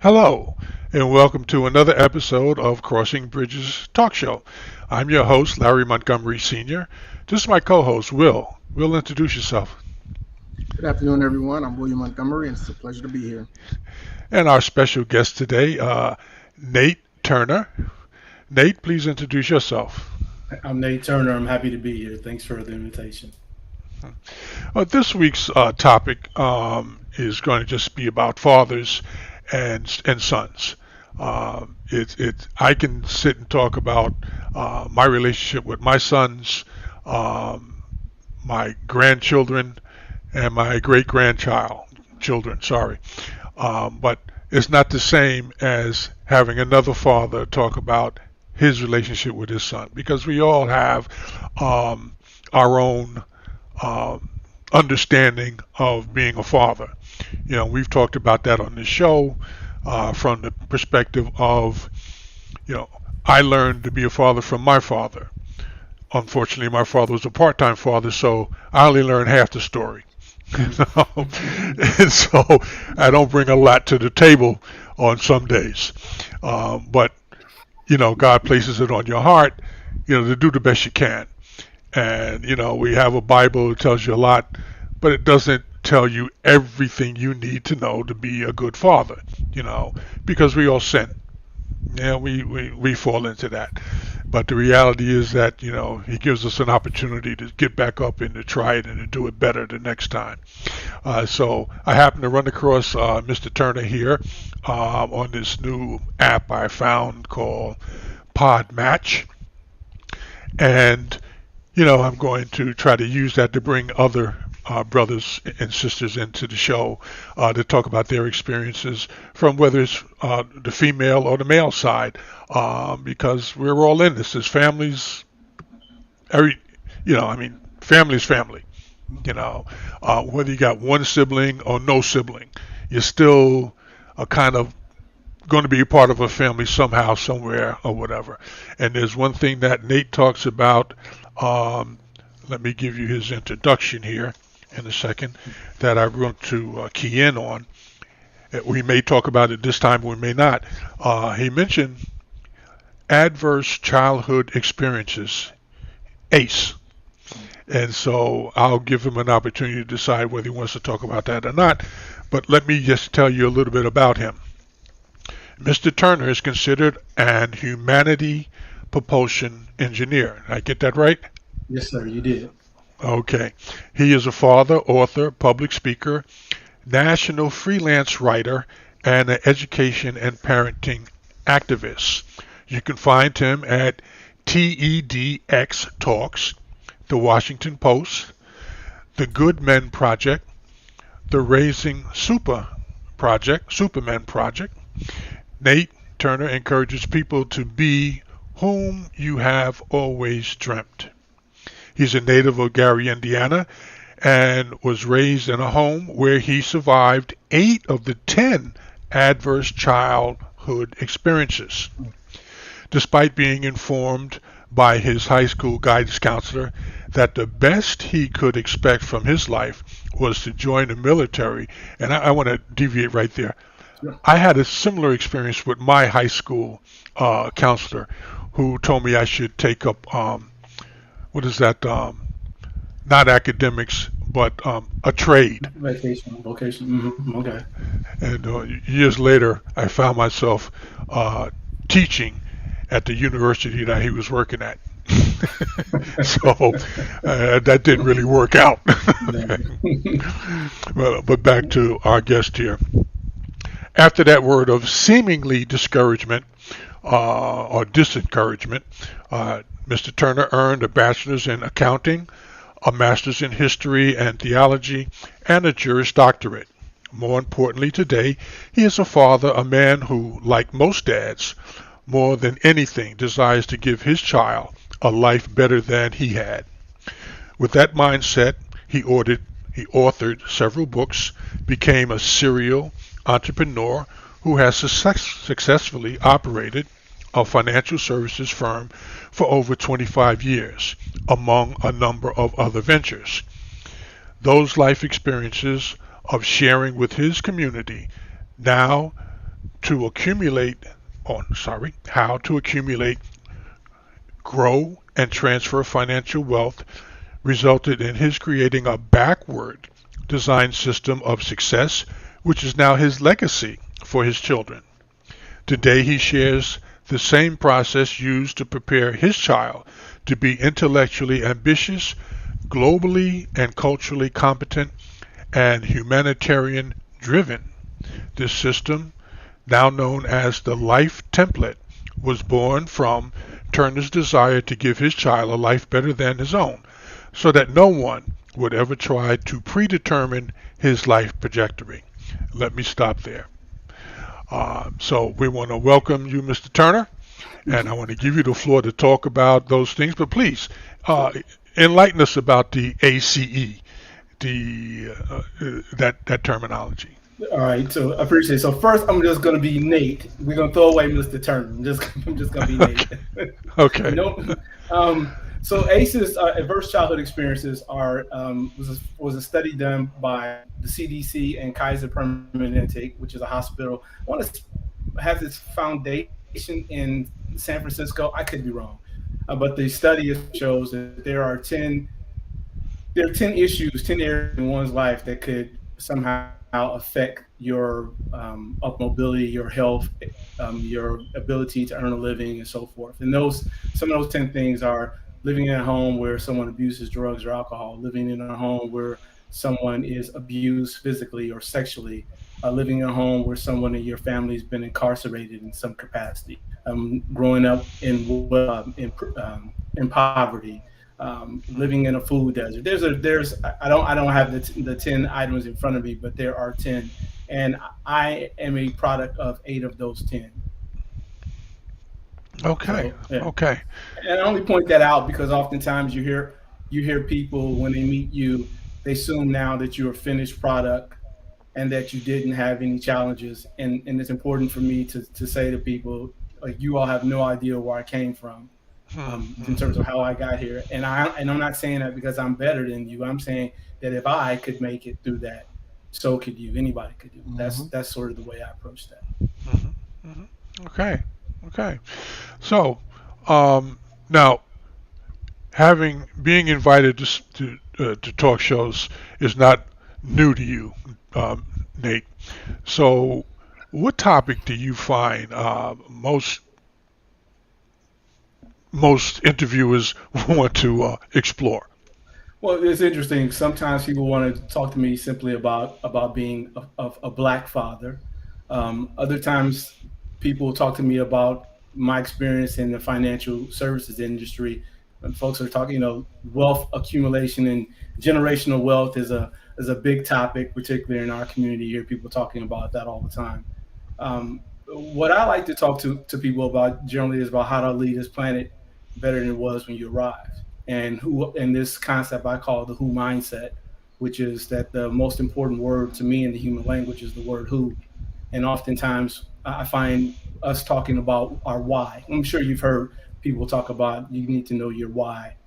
Hello, and welcome to another episode of Crossing Bridges Talk Show. I'm your host, Larry Montgomery Sr. This is my co-host, Will. Will, introduce yourself. Good afternoon, everyone. I'm William Montgomery, and it's a pleasure to be here. And our special guest today, Nate Turner. Nate, please introduce yourself. I'm Nate Turner. I'm happy to be here. Thanks for the invitation. This week's topic is going to just be about fathers and sons. I can sit and talk about my relationship with my sons, um, my grandchildren, and my great grandchild children. Sorry, but it's not the same as having another father talk about his relationship with his son because we all have um, our own um, understanding of being a father. We've talked about that on this show from the perspective of, you know, I learned to be a father from my father. Unfortunately, my father was a part-time father, so I only learned half the story. And so I don't bring a lot to the table on some days. But, God places it on your heart, to do the best you can. And, we have a Bible that tells you a lot, but it doesn't tell you everything you need to know to be a good father, because we all sin. Yeah, we fall into that. But the reality is that, he gives us an opportunity to get back up and to try it and to do it better the next time. So I happened to run across Mr. Turner here on this new app I found called Pod Match. And I'm going to try to use that to bring other brothers and sisters into the show to talk about their experiences from whether it's the female or the male side, because we're all in this as families. Every, family's family. Whether you got one sibling or no sibling, you're still a kind of going to be a part of a family somehow, somewhere, or whatever. And there's one thing that Nate talks about. Um, Let me give you his introduction here in a second that I want to key in on. We may talk about it this time, we may not. He mentioned adverse childhood experiences, ACE. And so I'll give him an opportunity to decide whether he wants to talk about that or not. But let me just tell you a little bit about him. Mr. Turner is considered an humanity propulsion engineer. Did I get that right? Yes, sir. You did. Okay. He is a father, author, public speaker, national freelance writer, and an education and parenting activist. You can find him at TEDx Talks, The Washington Post, The Good Men Project, The Raising Superman Project. Nate Turner encourages people to be whom you have always dreamt. He's a native of Gary, Indiana, and was raised in a home where he survived 8 of the 10 adverse childhood experiences. Despite being informed by his high school guidance counselor that the best he could expect from his life was to join the military, and I want to deviate right there. Yeah. I had a similar experience with my high school counselor who told me I should take up, what is that, not academics, but a trade. Vacation, vocation. Okay. And years later, I found myself teaching at the university that he was working at. So that didn't really work out. But back to our guest here. After that word of seemingly discouragement or disencouragement, Mr. Turner earned a bachelor's in accounting, a master's in history and theology, and a Juris Doctorate. More importantly today, he is a father, a man who, like most dads, more than anything desires to give his child a life better than he had. With that mindset, he authored several books, became a serial entrepreneur who has successfully operated a financial services firm for over 25 years, among a number of other ventures. Those life experiences of sharing with his community now to accumulate, how to accumulate, grow, and transfer financial wealth resulted in his creating a backward design system of success, which is now his legacy for his children. Today, he shares the same process used to prepare his child to be intellectually ambitious, globally and culturally competent, and humanitarian driven. This system, now known as the Life Template, was born from Turner's desire to give his child a life better than his own, so that no one would ever try to predetermine his life trajectory. Let me stop there. So we want to welcome you, Mr. Turner, and I want to give you the floor to talk about those things. But please enlighten us about the ACE, that terminology. All right, so I appreciate it. So first, I'm just going to be Nate. We're going to throw away Mr. Turner. I'm just going to be Nate. Okay. No, so ACEs, adverse childhood experiences, was a study done by the CDC and Kaiser Permanente, which is a hospital. I want to have its foundation in San Francisco. I could be wrong, but the study shows that there are 10 issues, 10 areas in one's life that could somehow affect your mobility, your health, your ability to earn a living, and so forth. And some of those 10 things are living in a home where someone abuses drugs or alcohol, living in a home where someone is abused physically or sexually, living in a home where someone in your family has been incarcerated in some capacity, growing up in poverty, living in a food desert. I don't have the 10 items in front of me, but there are 10, and I am a product of 8 of those 10. Okay. So, yeah. Okay. And I only point that out because oftentimes you hear people when they meet you, they assume now that you're a finished product and that you didn't have any challenges. And it's important for me to say to people, like, you all have no idea where I came from. In terms of how I got here, and I'm not saying that because I'm better than you. I'm saying that if I could make it through that, so could you. Anybody could do it. That's sort of the way I approach that. Okay. Okay. So now, being invited to talk shows is not new to you, Nate. So, what topic do you find most interviewers want to explore? Well, it's interesting. Sometimes people want to talk to me simply about being a black father. Other times, people talk to me about my experience in the financial services industry. And folks are talking, wealth accumulation and generational wealth is a big topic, particularly in our community here. People talking about that all the time. What I like to talk to people about generally is about how to lead this planet better than it was when you arrived, and this concept I call the who mindset, which is that the most important word to me in the human language is the word who. And oftentimes I find us talking about our why. I'm sure you've heard people talk about you need to know your why.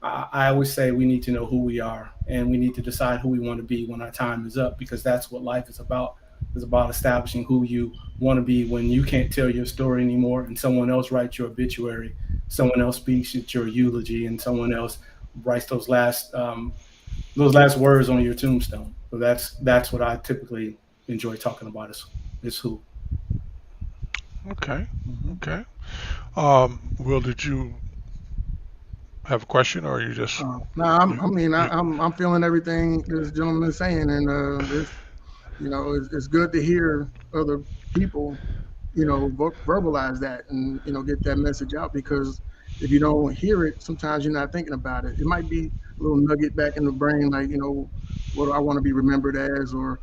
I always say we need to know who we are, and we need to decide who we want to be when our time is up, because that's what life is about. It's about establishing who you want to be when you can't tell your story anymore, and someone else writes your obituary, someone else speaks at your eulogy, and someone else writes those last words on your tombstone. So that's what I typically enjoy talking about is who. Okay. Okay. Will, did you have a question, or are you just? No, I'm feeling everything this gentleman is saying, and it's good to hear other people, verbalize that and get that message out, because if you don't hear it, sometimes you're not thinking about it. It might be a little nugget back in the brain, like what do I want to be remembered as, or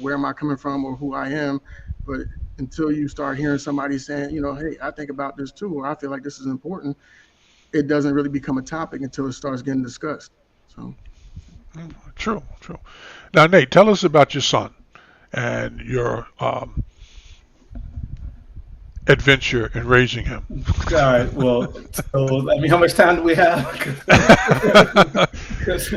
where am I coming from, or who I am. But until you start hearing somebody saying, hey, I think about this too, or I feel like this is important, it doesn't really become a topic until it starts getting discussed. So. True. Now, Nate, tell us about your son and your adventure in raising him. All right. Well, so how much time do we have? Because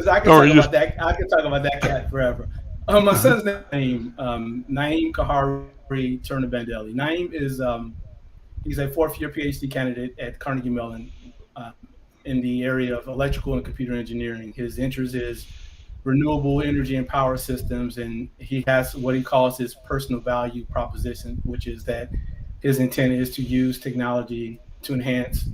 I can talk about that. I can talk about that cat forever. My Uh-huh. son's name, Naeem Kahari Turnabandeli. Naeem is he's a fourth year PhD candidate at Carnegie Mellon um, in the area of electrical and computer engineering. His interest is renewable energy and power systems, and he has what he calls his personal value proposition, which is that his intent is to use technology to enhance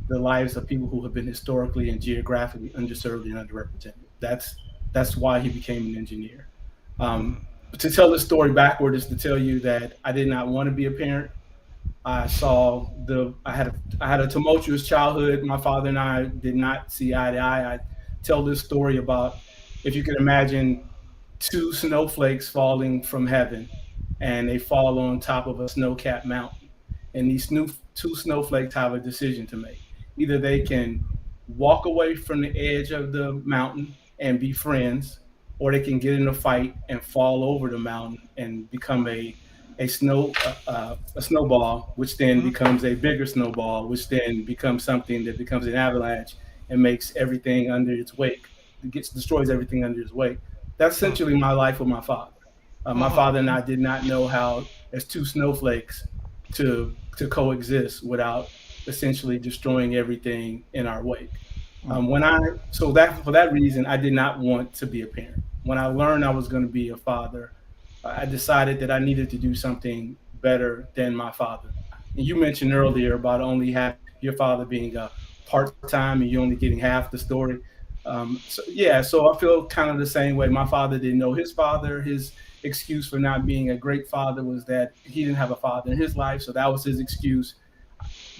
the lives of people who have been historically and geographically underserved and underrepresented. That's why he became an engineer. Um, to tell the story backward is to tell you that I did not want to be a parent. I had a tumultuous childhood. My father and I did not see eye to eye. I tell this story about, if you can imagine, two snowflakes falling from heaven, and they fall on top of a snow-capped mountain. And these two snowflakes have a decision to make. Either they can walk away from the edge of the mountain and be friends, or they can get in a fight and fall over the mountain and become a snowball, which then Mhm. becomes a bigger snowball, which then becomes something that becomes an avalanche and makes everything under its wake. It gets destroys everything under its wake. That's essentially my life with my father. My Mhm. father and I did not know how, as two snowflakes, to coexist without essentially destroying everything in our wake. When I so that for that reason, I did not want to be a parent. When I learned I was going to be a father, I decided that I needed to do something better than my father. And you mentioned earlier about only having your father being a part time and you only getting half the story. So yeah, so I feel kind of the same way. My father didn't know his father. His excuse for not being a great father was that he didn't have a father in his life, so that was his excuse.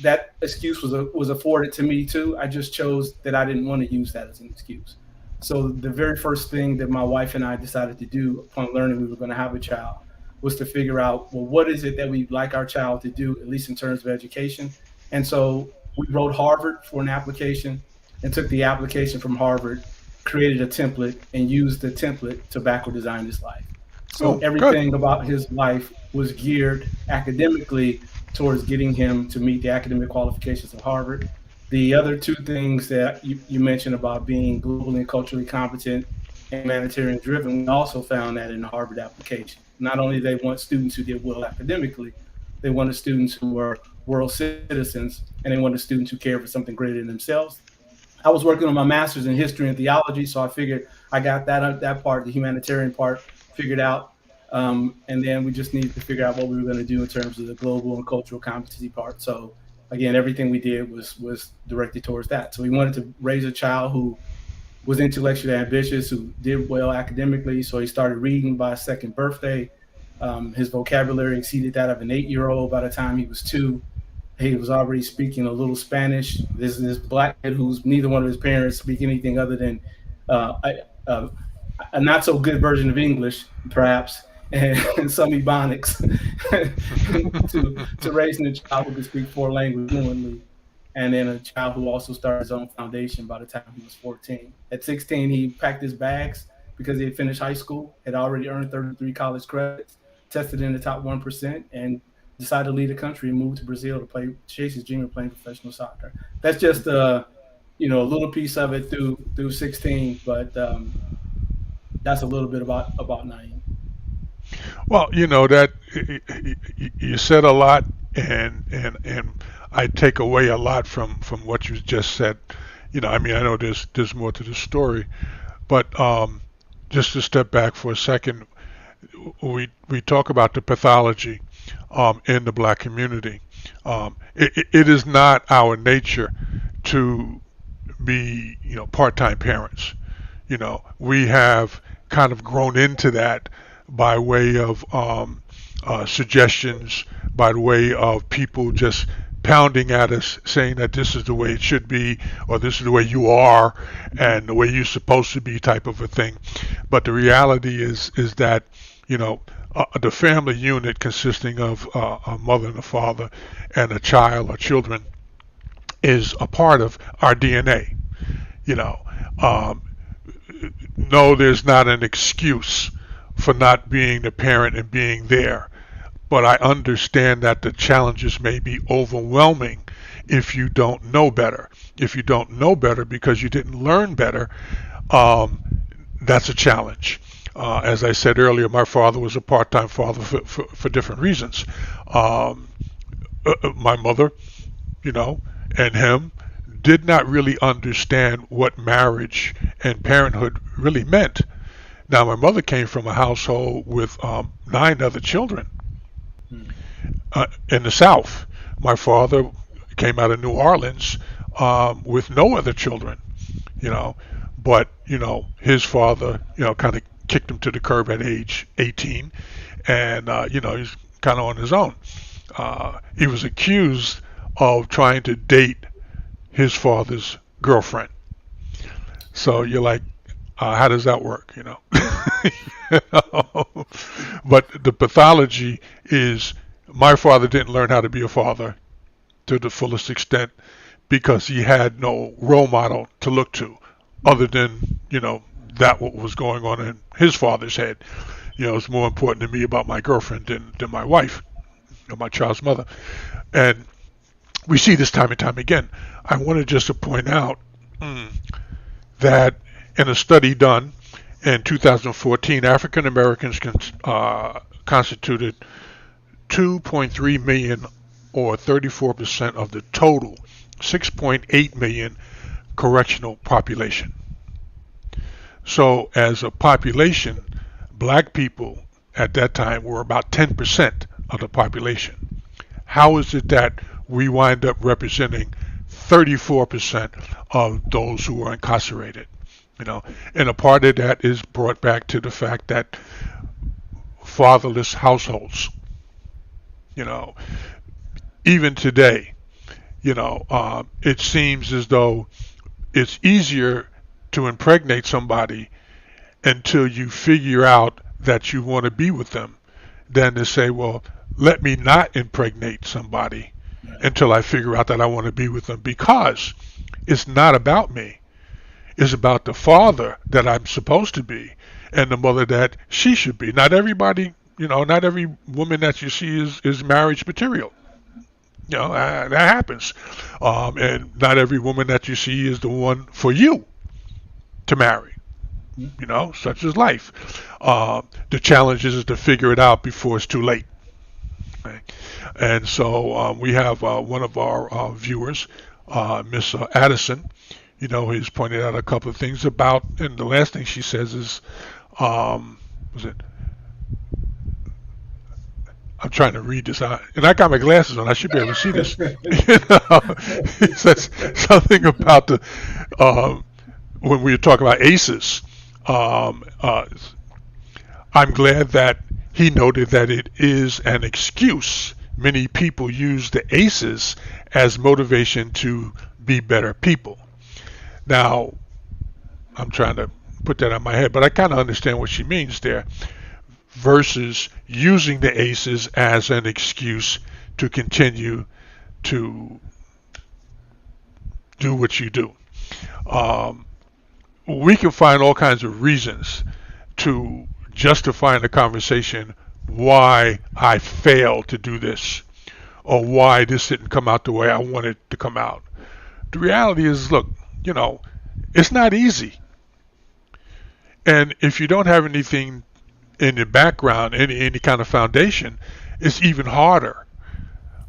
That excuse was afforded to me too. I just chose that I didn't want to use that as an excuse. So the very first thing that my wife and I decided to do upon learning we were going to have a child was to figure out, well, what is it that we'd like our child to do, at least in terms of education. And so we wrote Harvard for an application and took the application from Harvard, created a template, and used the template to backward design his life. So Oh, good. everything about his life was geared academically towards getting him to meet the academic qualifications of Harvard. The other two things that you mentioned about being globally and culturally competent and humanitarian driven, we also found that in the Harvard application. Not only they want students who did well academically, they wanted students who were world citizens, and they wanted students who cared for something greater than themselves. I was working on my master's in history and theology, so I figured I got that part, the humanitarian part, figured out. And then we just needed to figure out what we were going to do in terms of the global and cultural competency part. So again, everything we did was directed towards that. So we wanted to raise a child who was intellectually ambitious, who did well academically. So he started reading by his second birthday. His vocabulary exceeded that of an 8-year-old by the time he was 2. He was already speaking a little Spanish. This black kid who's neither one of his parents speak anything other than a, a not so good version of English, perhaps, and some Ebonics to raising a child who could speak 4 languages fluently, and then a child who also started his own foundation by the time he was 14. At 16, he packed his bags because he had finished high school, had already earned 33 college credits, tested in the top 1%, and decided to leave the country and move to Brazil to play chase his dream of playing professional soccer. That's just a little piece of it through 16, but that's a little bit about Naeem. Well, that you said a lot, and I take away a lot from what you just said. I mean, I know there's more to the story, but just to step back for a second, we talk about the pathology in the black community. It is not our nature to be part-time parents. We have kind of grown into that by way of suggestions, by the way of people just pounding at us saying that this is the way it should be, or this is the way you are and the way you're supposed to be, type of a thing. But the reality is that the family unit consisting of a mother and a father and a child or children is a part of our DNA. You know, um, no, there's not an excuse for not being the parent and being there. But I understand that the challenges may be overwhelming if you don't know better. If you don't know better because you didn't learn better, um, that's a challenge. As I said earlier, my father was a part-time father for different reasons. Um, my mother, you know, and him did not really understand what marriage and parenthood really meant. Now, my mother came from a household with 9 other children Mm. in the South. My father came out of New Orleans with no other children, you know, but, his father, kind of kicked him to the curb at age 18, and, he's kind of on his own. He was accused of trying to date his father's girlfriend. So you're like, how does that work? You know? But the pathology is my father didn't learn how to be a father to the fullest extent because he had no role model to look to other than, that what was going on in his father's head. It's more important to me about my girlfriend than my wife or my child's mother. And we see this time and time again. I wanted just to point out that in a study done in 2014, African Americans constituted 2.3 million, or 34% of the total 6.8 million correctional population. So, as a population, black people at that time were about 10% of the population. How is it that we wind up representing 34% of those who are incarcerated? And a part of that is brought back to the fact that fatherless households, you know, even today, it seems as though it's easier to impregnate somebody until you figure out that you want to be with them than to say, well, let me not impregnate somebody until I figure out that I want to be with them, because it's not about me. It's about the father that I'm supposed to be and the mother that she should be. Not everybody, not every woman that you see is marriage material. That happens. And not every woman that you see is the one for you to marry. Such is life. The challenge is to figure it out before it's too late. Okay? And so we have one of our viewers, Miss Addison. He's pointed out a couple of things about, and the last thing she says is, was it? I'm trying to read this out, and I got my glasses on. I should be able to see this. He says something about the when we were talking about ACEs. I'm glad that he noted that it is an excuse. Many people use the ACEs as motivation to be better people. Now, I'm trying to put that in my head, but I kind of understand what she means there, versus using the ACEs as an excuse to continue to do what you do. We can find all kinds of reasons to justify in the conversation why I failed to do this, or why this didn't come out the way I wanted it to come out. The reality is, look, it's not easy. And if you don't have anything in the background, any kind of foundation, it's even harder.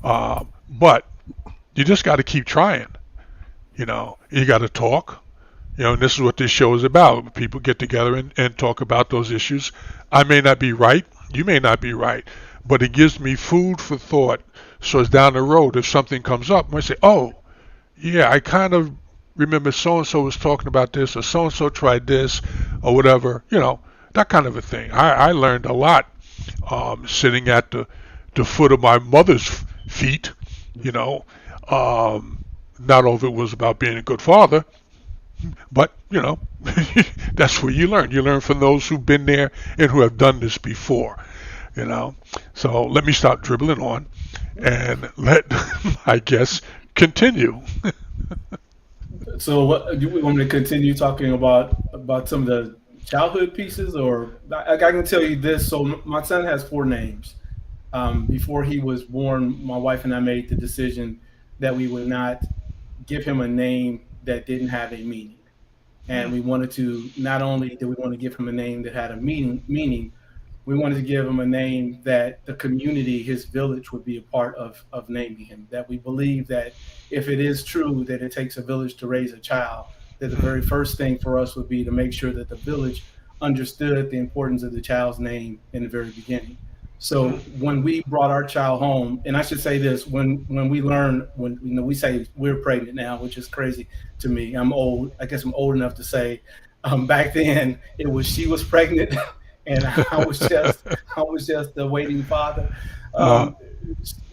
But you just got to keep trying. You got to talk. And this is what this show is about. People get together and talk about those issues. I may not be right. You may not be right. But it gives me food for thought. So it's down the road, if something comes up, I might say, oh, yeah, I kind of remember so-and-so was talking about this, or so-and-so tried this, or whatever, that kind of a thing. I learned a lot sitting at the foot of my mother's feet, not all of it was about being a good father, but, that's where you learn. You learn from those who've been there and who have done this before, So let me stop dribbling on and let my guests continue. So, what do we want me to continue talking about some of the childhood pieces, or I can tell you this? So, my son has 4 names. Before he was born, my wife and I made the decision that we would not give him a name that didn't have a meaning. and we wanted to, not only did we want to give him a name that had a meaning, we wanted to give him a name that the community, his village, would be a part of naming him. That we believe that if it is true that it takes a village to raise a child, that the very first thing for us would be to make sure that the village understood the importance of the child's name in the very beginning. So when we brought our child home, and I should say this, when we learned, when we say we're pregnant now, which is crazy to me. I'm old. I guess I'm old enough to say, back then it was she was pregnant, and I was just the waiting father. uh, Um,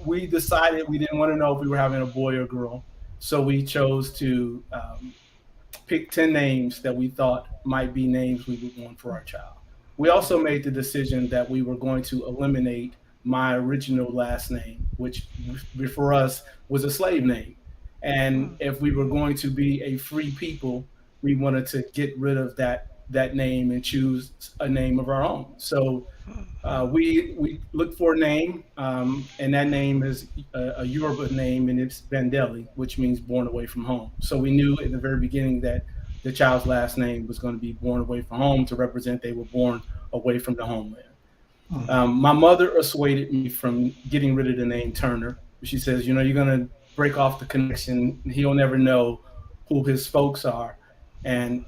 we decided we didn't want to know if we were having a boy or girl, so we chose to pick 10 names that we thought might be names we would want for our child. We also made the decision that we were going to eliminate my original last name, which for us was a slave name. And if we were going to be a free people, we wanted to get rid of that name and choose a name of our own. So we looked for a name, and that name is a Yoruba name, and it's Bandeli, which means born away from home. So we knew in the very beginning that the child's last name was going to be born away from home to represent they were born away from the homeland. My mother dissuaded me from getting rid of the name Turner. She says, you're going to break off the connection. He'll never know who his folks are. And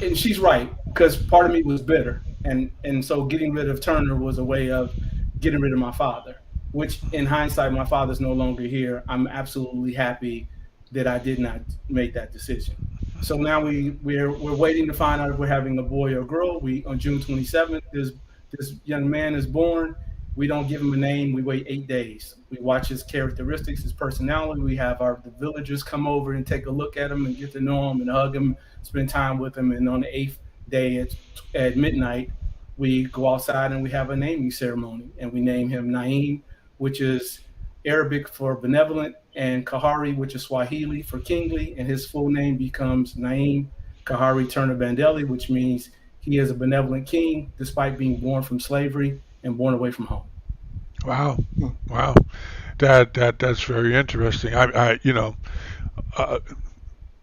and she's right, because part of me was bitter. And so getting rid of Turner was a way of getting rid of my father, which in hindsight, my father's no longer here. I'm absolutely happy that I did not make that decision. So now we're waiting to find out if we're having a boy or a girl. We on June 27th, this young man is born. We don't give him a name. We wait 8 days. We watch his characteristics, his personality. We have the villagers come over and take a look at him and get to know him and hug him, spend time with him. And on the eighth day at midnight, we go outside and we have a naming ceremony, and we name him Naim, which is Arabic for benevolent, and Kahari, which is Swahili for kingly, and his full name becomes Naim Kahari Turner Bandeli, which means he is a benevolent king despite being born from slavery and born away from home. wow, wow. That's very interesting. Uh,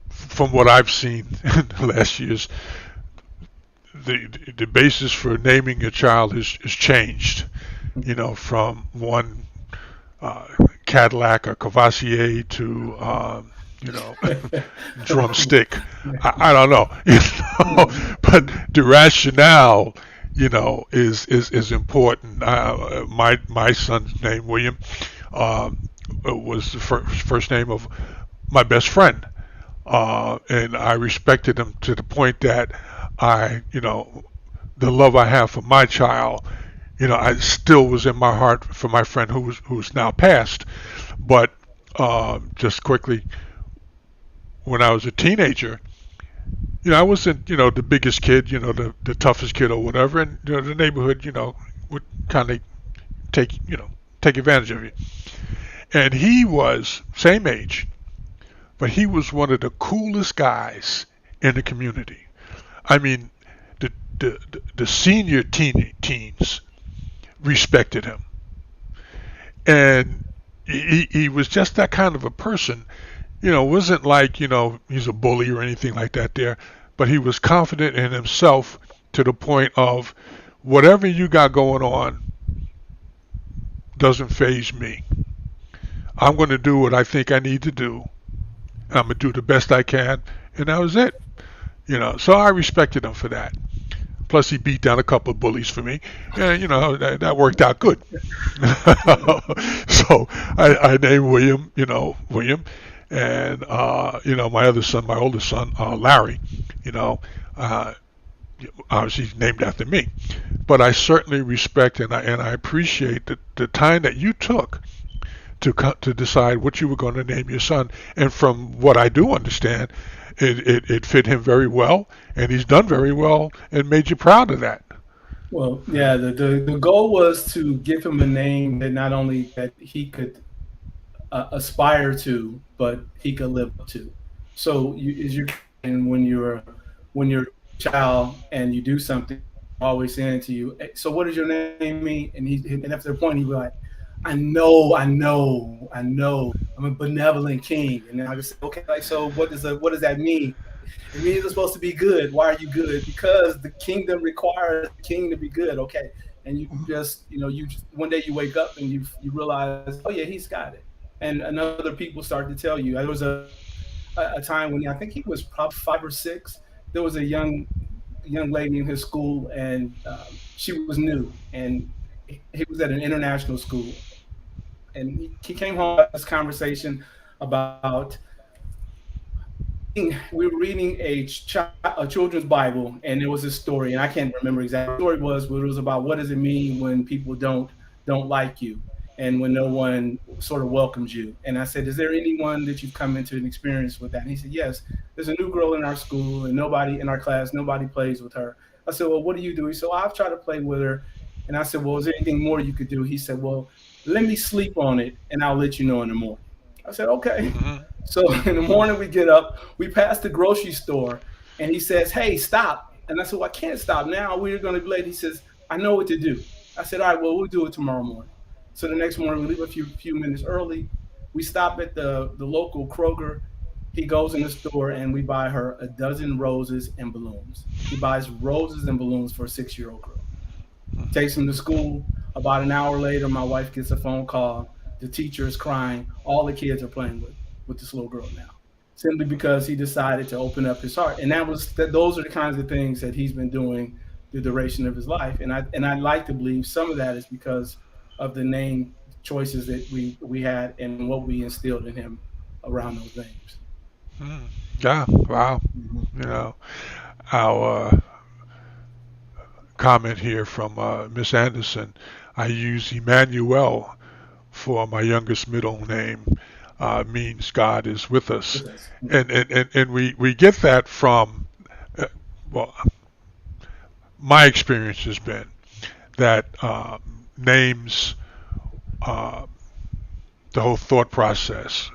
from what I've seen in the last years, the basis for naming a child is changed. From one uh, Cadillac or Cavassier to drumstick. I don't know, but the rationale, is important. My son's name William was the first name of my best friend, and I respected him to the point that the love I have for my child, I still was in my heart for my friend who's now passed. But just quickly, when I was a teenager, I wasn't, the biggest kid, the toughest kid or whatever, and the neighborhood, would kind of take, take advantage of you. And he was same age, but he was one of the coolest guys in the community. I mean, the the senior teens respected him, and he was just that kind of a person. It wasn't like he's a bully or anything like that there, but he was confident in himself to the point of whatever you got going on doesn't phase me. I'm going to do what I think I need to do. I'm going to do the best I can, and that was it. So I respected him for that. Plus, he beat down a couple of bullies for me, and that worked out good. So I named William, William, and my other son, my oldest son, Larry. Uh, Obviously he's named after me, but I certainly respect and I appreciate the time that you took to decide what you were going to name your son. And from what I do understand, it fit him very well, and he's done very well and made you proud of that. Well, yeah, the goal was to give him a name that not only that he could aspire to, but he could live up to. So as you're and when you're a child and you do something, always saying to you, "Hey, so what does your name mean?" And after a point, he'd be like, I know, I'm a benevolent king. And then I just say, okay, like, so what does that mean? It means it's supposed to be good. Why are you good? Because the kingdom requires the king to be good. Okay. And you just, one day you wake up and you realize, oh yeah, he's got it. And other people start to tell you. There was a time when I think he was probably 5 or 6. There was a young lady in his school, and she was new, and he was at an international school, and he came home with this conversation about we were reading a children's Bible, and there was a story, and I can't remember exactly what the story was, but it was about what does it mean when people don't like you, and when no one sort of welcomes you. And I said, is there anyone that you've come into an experience with that? And he said, yes. There's a new girl in our school, and nobody in our class, nobody plays with her. I said, well, what do you do? He said, well, I've tried to play with her. And I said, well, is there anything more you could do? He said, well, let me sleep on it, and I'll let you know in the morning. I said, okay. Mm-hmm. So in the morning we get up, we pass the grocery store, and he says, hey, stop. And I said, well, I can't stop now. We're going to be late. He says, I know what to do. I said, all right, well, we'll do it tomorrow morning. So the next morning we leave a few minutes early. We stop at the local Kroger. He goes in the store, and we buy her a dozen roses and balloons. He buys roses and balloons for a 6-year-old girl. Takes him to school. About an hour later, my wife gets a phone call. The teacher is crying. All the kids are playing with this little girl now, simply because he decided to open up his heart. And those are the kinds of things that he's been doing the duration of his life. And I like to believe some of that is because of the name choices that we had and what we instilled in him around those names. Mm. Yeah, wow. You know, our comment here from Miss Anderson, I use Emmanuel for my youngest middle name, means God is with us. And we get that from, well, my experience has been that names, uh, the whole thought process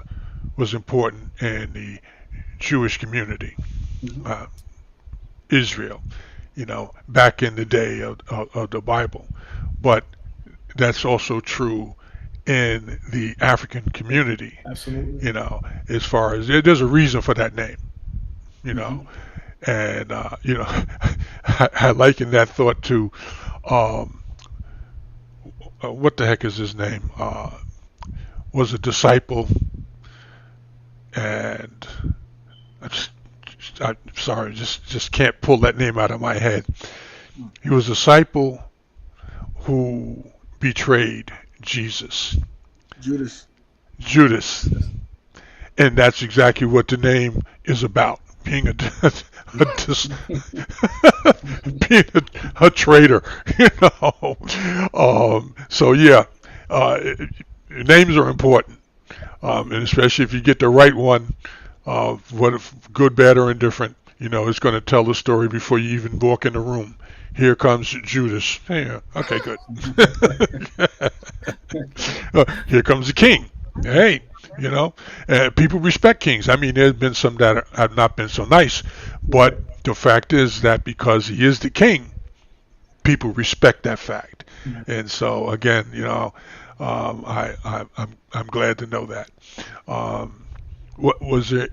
was important in the Jewish community, Mm-hmm. uh, Israel, back in the day of the Bible. But that's also true in the African community, Absolutely. as far as there's a reason for that name, you Mm-hmm. know, and, I liken that thought to, um, what the heck is his name? Was a disciple, and I'm sorry, just can't pull that name out of my head. He was a disciple who betrayed Jesus, Judas. Judas, and that's exactly what the name is about. Being being a traitor, So yeah, uh, names are important, and especially if you get the right one, what if good, bad, or indifferent, it's going to tell the story before you even walk in the room. Here comes Judas. Yeah, okay, good. Here comes the king. Hey, people respect kings. I mean, there's been some that have not been so nice, but the fact is that because he is the king, people respect that fact. And so again, I'm glad to know that. What was it?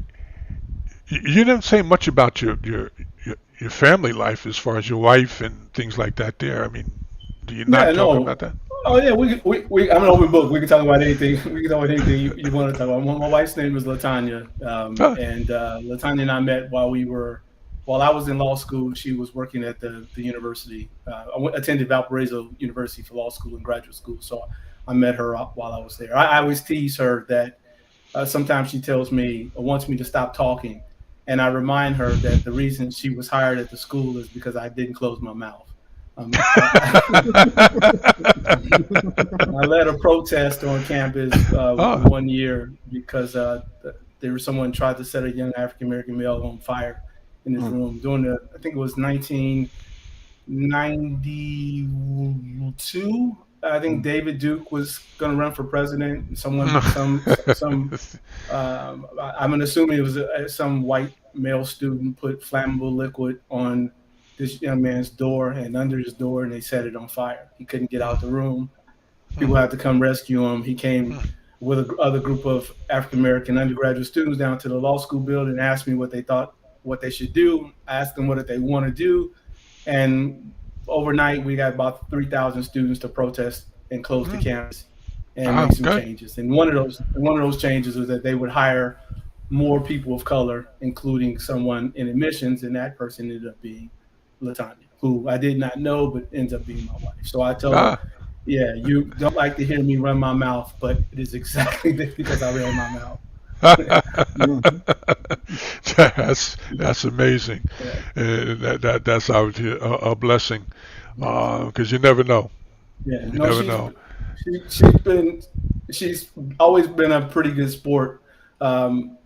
You didn't say much about your family life as far as your wife and things like that. There, I mean, do you Yeah, not talk no. about that? Oh yeah, I'm an open book. We can talk about anything. We can talk about anything you want to talk about. My wife's name is Latanya, Huh. and Latanya and I met while I was in law school. She was working at the university. Attended Valparaiso University for law school and graduate school. So I met her while I was there. I always tease her that sometimes she tells me or wants me to stop talking, and I remind her that the reason she was hired at the school is because I didn't close my mouth. I led a protest on campus Oh. one year because someone tried to set a young African American male on fire in his Mm. room during I think it was 1992. I think Mm. David Duke was going to run for president. I'm assuming it was some white male student put flammable liquid on this young man's door and under his door, and they set it on fire. He couldn't get out the room. People had to come rescue him. He came with other group of African American undergraduate students down to the law school building and asked me what they thought what they should do, ask them what they want to do, and overnight we got about 3,000 students to protest and close the Mm. campus and Ah, make some good. changes. And one of those changes was that they would hire more people of color, including someone in admissions, and that person ended up being Latanya, who I did not know but ends up being my wife. So I told her, Ah. "Yeah, you don't like to hear me run my mouth, but it is exactly because I ran my mouth." Mhm. That's amazing. Yeah, That's obviously a blessing, yeah, because you never know. yeah. You No, never know. she's always been a pretty good sport. Um,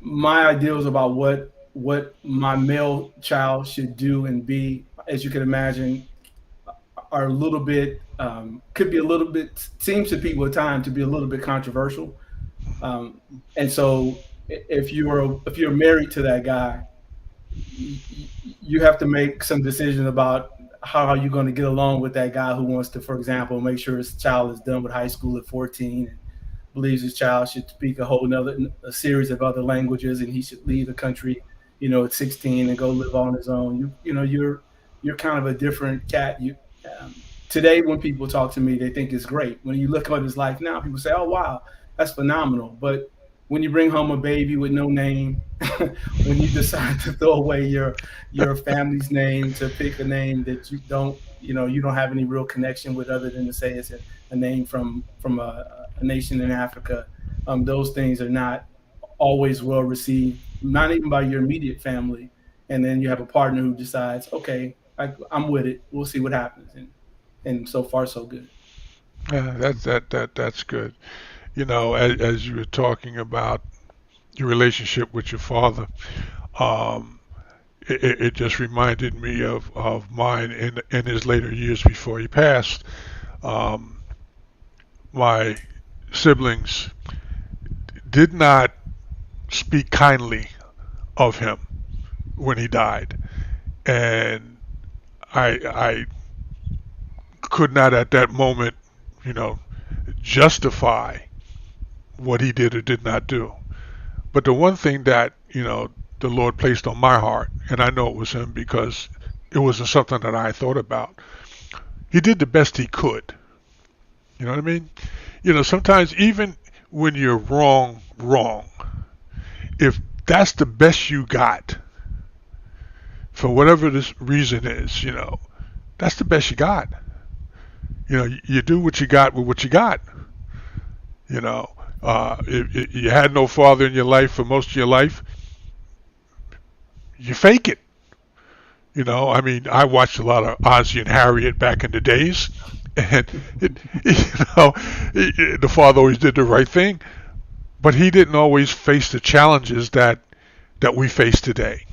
my ideals about what my male child should do and be, as you can imagine, are a little bit could be a little bit seems to people at times to be a little bit controversial. Um, and so if you're married to that guy, you have to make some decisions about how are you going to get along with that guy who wants to, for example, make sure his child is done with high school at 14 and believes his child should speak a whole nother a series of other languages and he should leave the country, at 16 and go live on his own. You're kind of a different cat. Today when people talk to me, they think it's great. When you look at his life now, people say, "Oh wow, that's phenomenal." But when you bring home a baby with no name, when you decide to throw away your family's name to pick a name that you don't have any real connection with other than to say it's a name from a nation in Africa, those things are not always well received, not even by your immediate family. And then you have a partner who decides, okay, I'm with it. We'll see what happens, and so far so good. That's good. As you were talking about your relationship with your father, um, it just reminded me of mine in his later years before he passed. Um, my siblings did not speak kindly of him when he died, and I could not at that moment, you know, justify what he did or did not do. But the one thing that the Lord placed on my heart, and I know it was him because it wasn't something that I thought about. He did the best he could. You know what I mean? Sometimes even when you're wrong, if that's the best you got, for whatever this reason is, that's the best you got. You do what you got with what you got. You know, if you had no father in your life for most of your life, you fake it. I mean, I watched a lot of Ozzie and Harriet back in the days, and the father always did the right thing, but he didn't always face the challenges that we face today.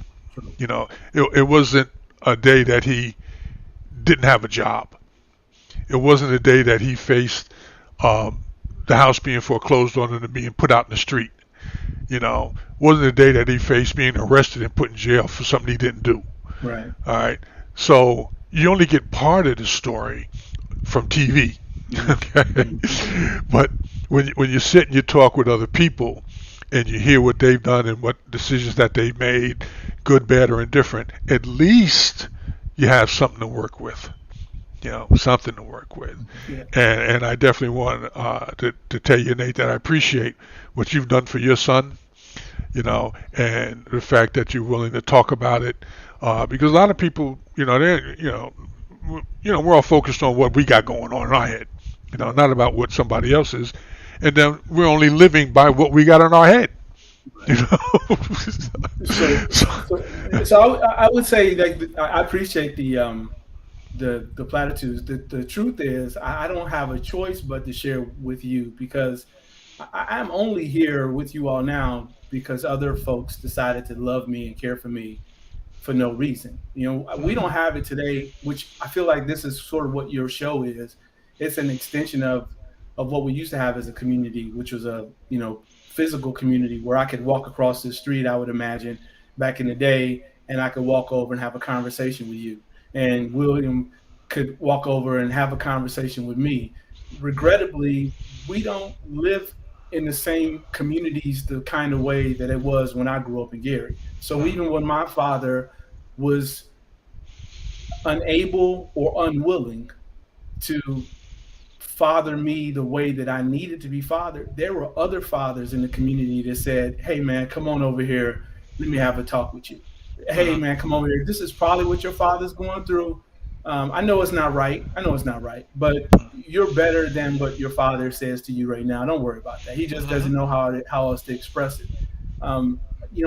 It wasn't a day that he didn't have a job. It wasn't a day that he faced the house being foreclosed on and being put out in the street. Wasn't a day that he faced being arrested and put in jail for something he didn't do. Right. All right. So you only get part of the story from TV. Okay. But when you sit and you talk with other people and you hear what they've done and what decisions that they've made, good, bad, or indifferent, at least you have something to work with. Something to work with. Yeah. And I definitely want to tell you, Nate, that I appreciate what you've done for your son, and the fact that you're willing to talk about it. Because a lot of people, we're all focused on what we got going on in our head, not about what somebody else is. And then we're only living by what we got in our head, you know. So, So, so I would say that I appreciate the platitudes. The truth is, I don't have a choice but to share with you because I'm only here with you all now because other folks decided to love me and care for me for no reason. We don't have it today, which I feel like this is sort of what your show is. It's an extension of what we used to have as a community, which was a physical community where I could walk across the street, I would imagine, back in the day, and I could walk over and have a conversation with you. And William could walk over and have a conversation with me. Regrettably, we don't live in the same communities the kind of way that it was when I grew up in Gary. So Mm, even when my father was unable or unwilling to father me the way that I needed to be fathered, there were other fathers in the community that said, "Hey man, come on over here. Let me have a talk with you. Hey mhm, man, come over here. This is probably what your father's going through. I know it's not right. I know it's not right, but you're better than what your father says to you right now. Don't worry about that. He just mhm, doesn't know how else to express it." Um,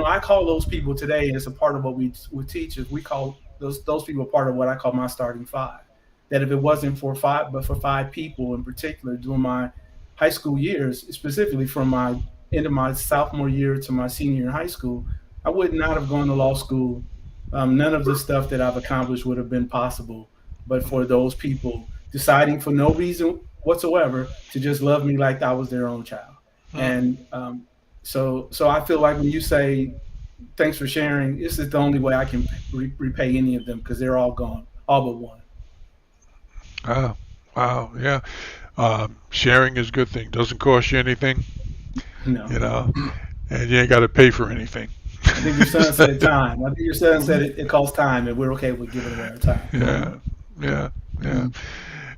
I call those people today, and it's a part of what we teach. Is we call those people part of what I call my starting five. That if it wasn't for five, but for five people in particular during my high school years, specifically from my end of my sophomore year to my senior year in high school, I would not have gone to law school. None of the stuff that I've accomplished would have been possible, but for those people deciding for no reason whatsoever to just love me like I was their own child. mhm. And so I feel like when you say thanks for sharing, this is the only way I can repay any of them because they're all gone, all but one. Wow, wow, yeah. Sharing is a good thing. Doesn't cost you anything, No, you know, and you ain't got to pay for anything. I think your son said time. I think your son said it costs time, and we're okay with giving away our time. Yeah, yeah, yeah. And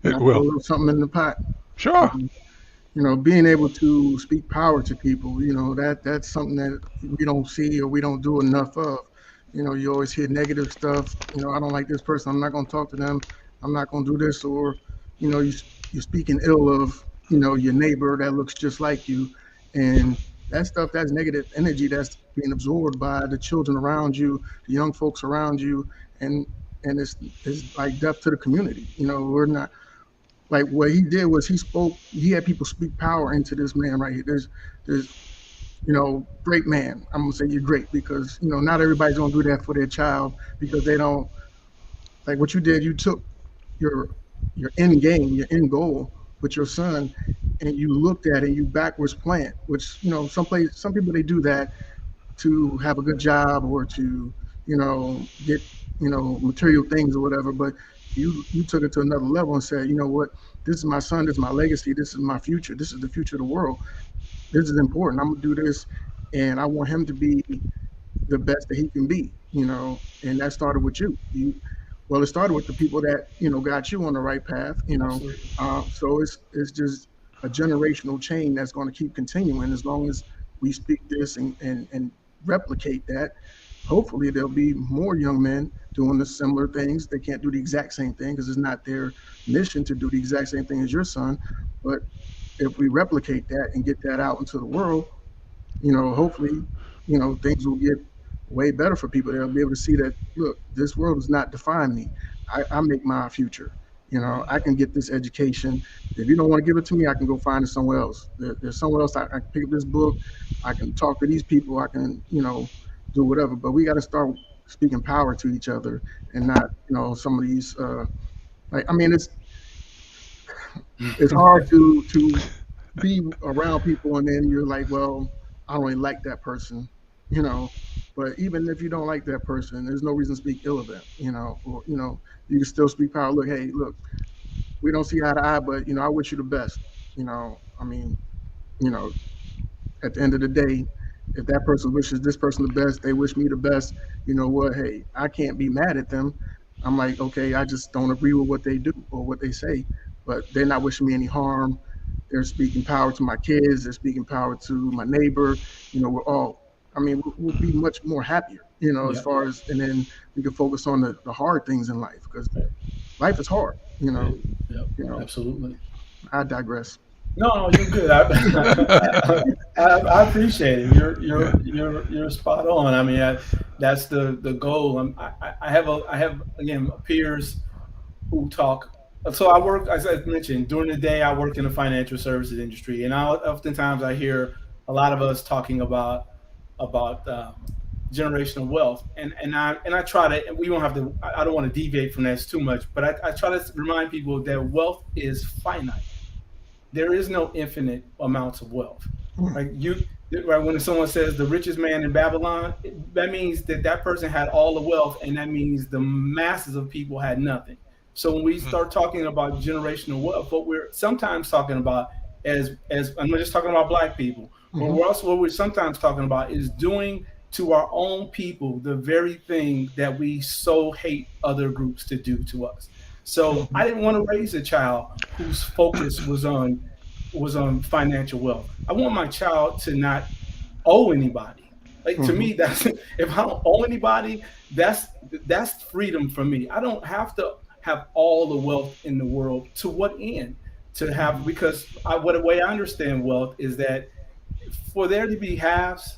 It I throw a will. little something in the pot. Sure. Um, being able to speak power to people, that's something that we don't see or we don't do enough of. You always hear negative stuff. I don't like this person. I'm not going to talk to them. I'm not going to do this. Or, you're speaking ill of, your neighbor that looks just like you. And that stuff, that's negative energy that's being absorbed by the children around you, the young folks around you. And it's like death to the community. We're not, like, what he did was he had people speak power into this man right here. There's great man. I'm gonna say you're great because not everybody's gonna do that for their child because they don't like what you did. You took your your end game, your end goal with your son, and you looked at it and you backwards plant, which some people they do that to have a good job or to get material things or whatever. But you took it to another level and said, what, this is my son, this is my legacy, this is my future, this is the future of the world, this is important, I'm gonna do this, and I want him to be the best that he can be. And that started with you. Well, it started with the people that got you on the right path. Absolutely. So it's just a generational chain that's going to keep continuing as long as we speak this and replicate that. Hopefully, there'll be more young men doing the similar things. They can't do the exact same thing because it's not their mission to do the exact same thing as your son. But if we replicate that and get that out into the world, hopefully, things will get way better for people. They'll be able to see that, look, this world does not define me. I make my future. I can get this education. If you don't want to give it to me, I can go find it somewhere else. There's somewhere else I can pick up this book. I can talk to these people. I can, do whatever. But we got to start speaking power to each other and not, some of these, like, I mean, it's hard to be around people and then you're like, well, I don't really like that person, you know. But even if you don't like that person, there's no reason to speak ill of them, or you can still speak power. Look, hey, look, we don't see eye to eye, but I wish you the best. I mean, you know, at the end of the day, if that person wishes this person the best, they wish me the best, you know what? Hey, I can't be mad at them. I'm like, okay, I just don't agree with what they do or what they say, but they're not wishing me any harm. They're speaking power to my kids. They're speaking power to my neighbor. We're all, I mean, we'll be much more happier, as Yeah. far as, and then we can focus on the hard things in life because life is hard, Yep. you know, Absolutely. I digress. No, no, you're good. I appreciate it. Yeah. You're spot on. I mean, that's the goal. I have again peers who talk. So I work, as I mentioned, during the day. I work in the financial services industry, and oftentimes I hear a lot of us talking about generational wealth, and I try to. And we don't have to. I don't want to deviate from that too much, but I try to remind people that wealth is finite. There is no infinite amounts of wealth. Like right, when someone says the richest man in Babylon, that means that person had all the wealth, and that means the masses of people had nothing. So when we start talking about generational wealth, what we're sometimes talking about as I'm not just talking about black people, but Hmm. what we're sometimes talking about is doing to our own people the very thing that we so hate other groups to do to us. So I Hmm. didn't want to raise a child whose focus was on financial wealth. I want my child to not owe anybody. Like, to Hmm. me, that's if I don't owe anybody, that's freedom for me. I don't have to have all the wealth in the world. To what end? To have, because what the way I understand wealth is that for there to be haves,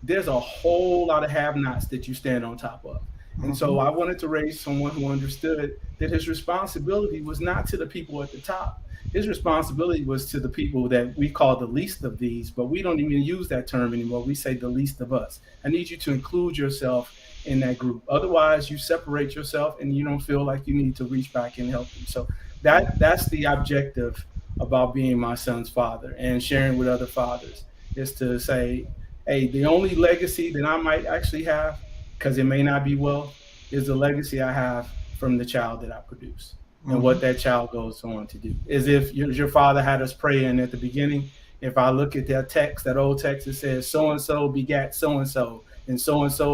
there's a whole lot of have-nots that you stand on top of. And Hmm. so I wanted to raise someone who understood that his responsibility was not to the people at the top. His responsibility was to the people that we call the least of these, but we don't even use that term anymore. We say the least of us. I need you to include yourself in that group. Otherwise, you separate yourself and you don't feel like you need to reach back and help them. So that's the objective about being my son's father and sharing with other fathers, is to say, hey, the only legacy that I might actually have, because it may not be wealth, is the legacy I have from the child that I produce and Hmm. what that child goes on to do. As if your father had us praying at the beginning. If I look at that text, that old text, it says so and so begat so and so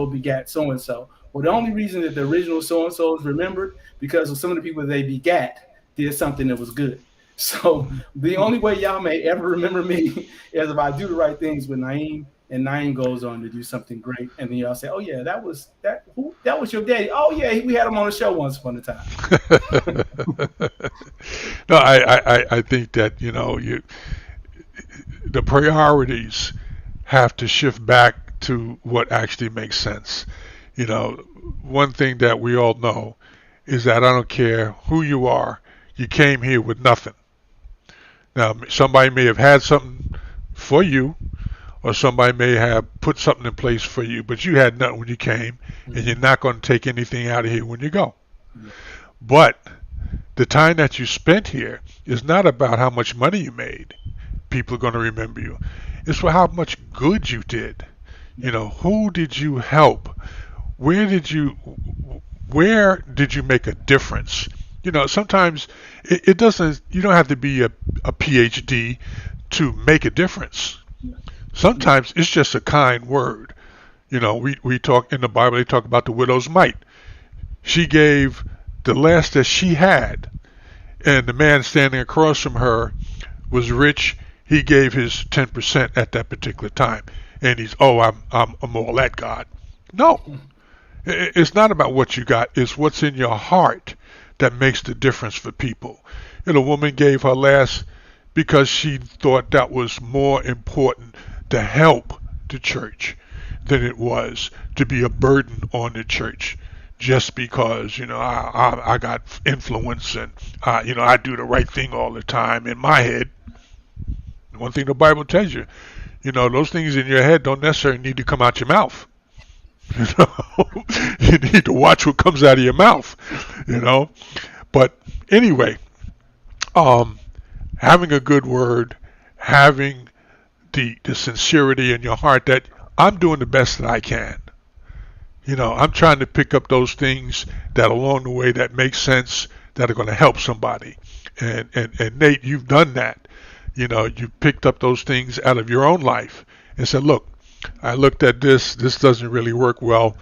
begat so and so. Well, the only reason that the original so and so is remembered because of some of the people they begat did something that was good. So the only way y'all may ever remember me is if I do the right things with Naeem, and Naeem goes on to do something great, and then y'all say, "Oh yeah, that was your daddy. Oh yeah, we had him on the show once upon a time." No, I think that the priorities have to shift back to what actually makes sense. You know, one thing that we all know is that I don't care who you are, you came here with nothing. Now, somebody may have had something for you, or somebody may have put something in place for you, but you had nothing when you came, and you're Mhm. not going to take anything out of here when you go. Yeah. But the time that you spent here is not about how much money you made. People are going to remember you. It's for how much good you did. Yeah. Who did you help? Where did you where did you make a difference? Sometimes it doesn't. You don't have to be a PhD to make a difference. Yeah. Yeah. Sometimes it's just a kind word. We talk in the Bible. They talk about the widow's mite. She gave the last that she had, and the man standing across from her was rich. He gave his 10% at that particular time, and he's, oh, I'm all that God. No, it's not about what you got. It's what's in your heart that makes the difference for people. A woman gave her last because she thought that was more important to help the church than it was to be a burden on the church. Just because I got influence, and I do the right thing all the time in my head. One thing the Bible tells you, those things in your head don't necessarily need to come out your mouth. You know, you need to watch what comes out of your mouth. You know, but anyway, um, having a good word, having the sincerity in your heart that I'm doing the best that I can. I'm trying to pick up those things that along the way that make sense, that are going to help somebody. And Nate, you've done that. You picked up those things out of your own life and said, look, I looked at this. This doesn't really work well.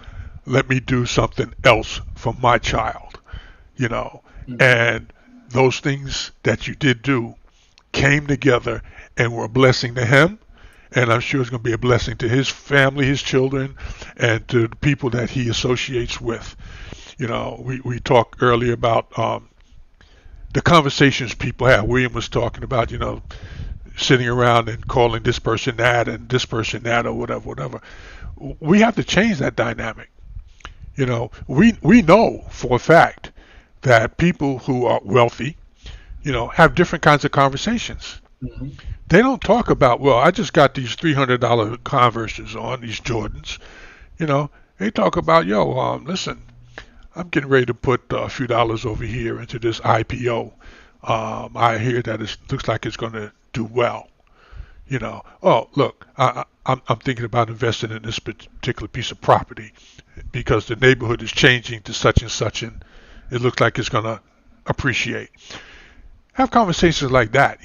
Let me do something else for my child. You know, Mhm. and those things that you did do came together and were a blessing to him, and I'm sure it's going to be a blessing to his family, his children, and to the people that he associates with. We talked earlier about the conversations people have. William was talking about, sitting around and calling this person that and this person that or whatever, whatever. We have to change that dynamic. We know for a fact that people who are wealthy, have different kinds of conversations. Mhm. They don't talk about, well, I just got these $300 Converses on, these Jordans. They talk about, yo, listen, I'm getting ready to put a few dollars over here into this IPO. I hear that it looks like it's going to do well. Oh, look, I'm thinking about investing in this particular piece of property because the neighborhood is changing to such and such, and it looks like it's going to appreciate. Have conversations like that.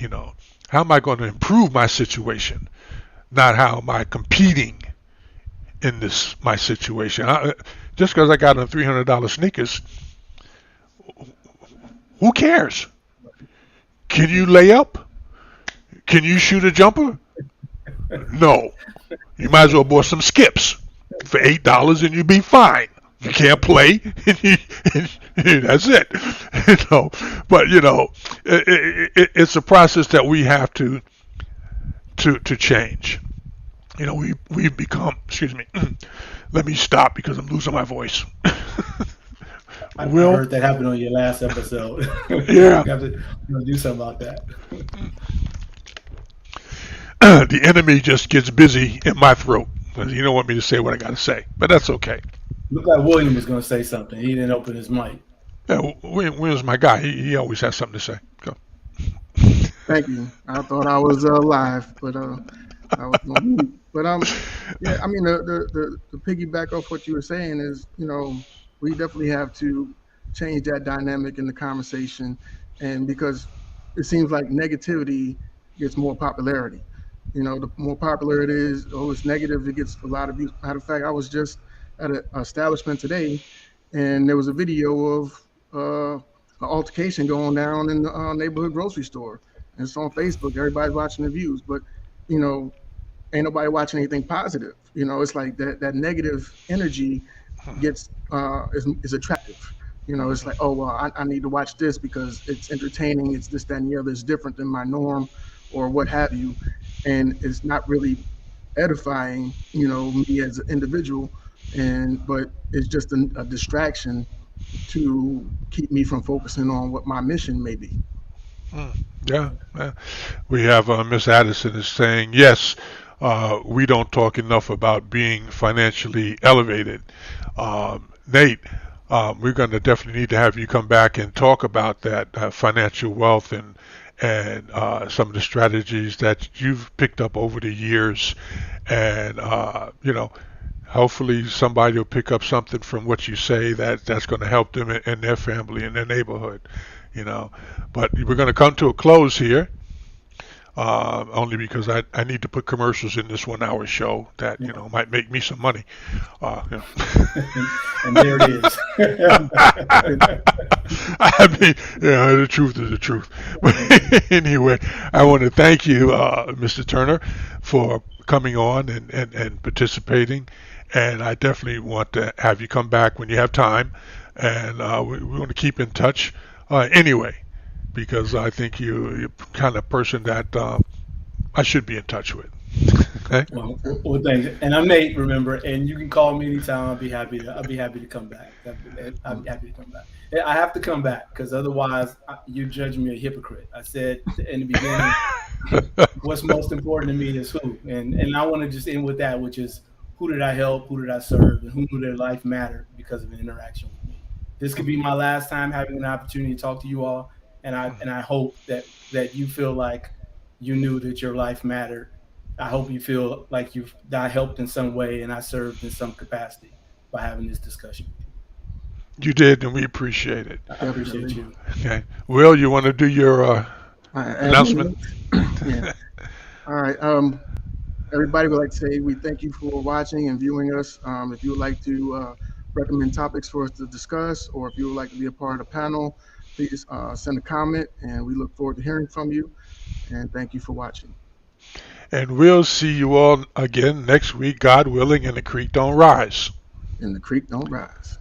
How am I going to improve my situation? Not how am I competing in this my situation. Just because I got on $300 sneakers, who cares? Can you lay up? Can you shoot a jumper? No. You might as well buy some skips for $8 and you'd be fine. You can't play, and that's it. But it's a process that we have to change. We've become. Excuse me. Let me stop because I'm losing my voice. I Will, heard that happen on your last episode. yeah, You have to do something about that. the enemy just gets busy in my throat. You don't want me to say what I got to say, but that's okay. Looked like William was going to say something. He didn't open his mic. Yeah, William's my guy. He always has something to say. Go. Thank you. I thought I was live, but I was on mute. But yeah, I mean the piggyback off what you were saying is, we definitely have to change that dynamic in the conversation, and because it seems like negativity gets more popularity. The more popular it is, oh, it's negative, it gets a lot of views. Matter of fact, I was just at an establishment today, and there was a video of an altercation going down in the neighborhood grocery store. And it's on Facebook. Everybody's watching the views, but you know, ain't nobody watching anything positive. It's like that negative energy gets is attractive. It's like, oh well, I need to watch this because it's entertaining. It's this, that, and the other. It's different than my norm, or what have you, and it's not really edifying. Me as an individual, but it's just a distraction to keep me from focusing on what my mission may be. Yeah, yeah. We have Miss Addison is saying yes. We don't talk enough about being financially elevated. Nate, we're going to definitely need to have you come back and talk about that financial wealth and some of the strategies that you've picked up over the years, and hopefully somebody will pick up something from what you say that's going to help them and their family and their neighborhood. You know, but we're going to come to a close here. Only because I need to put commercials in this 1 hour show that might make me some money. You know. And there it is. I mean, the truth is the truth. But anyway, I want to thank you, Mr. Turner, for coming on and participating. And I definitely want to have you come back when you have time. And we want to keep in touch anyway, because I think you're the kind of person that I should be in touch with. Okay. Well, thanks. And I'm Nate, remember, and you can call me anytime. I'll be happy to come back. I'll be happy to come back. I have to come back because otherwise you judge me a hypocrite. I said in the beginning, what's most important to me is who, and I want to just end with that, which is who did I help, who did I serve, and who knew their life mattered because of an interaction with me. This could be my last time having an opportunity to talk to you all, and I hope that you feel like you knew that your life mattered. I hope you feel like that I helped in some way and I served in some capacity by having this discussion with you. You did, and we appreciate it. I appreciate you. Okay. Will, you want to do your announcement? Yeah. All right. Everybody would like to say we thank you for watching and viewing us. If you would like to recommend topics for us to discuss, or if you would like to be a part of the panel, please send a comment, and we look forward to hearing from you. And thank you for watching. And we'll see you all again next week, God willing, and the creek don't rise. And the creek don't rise.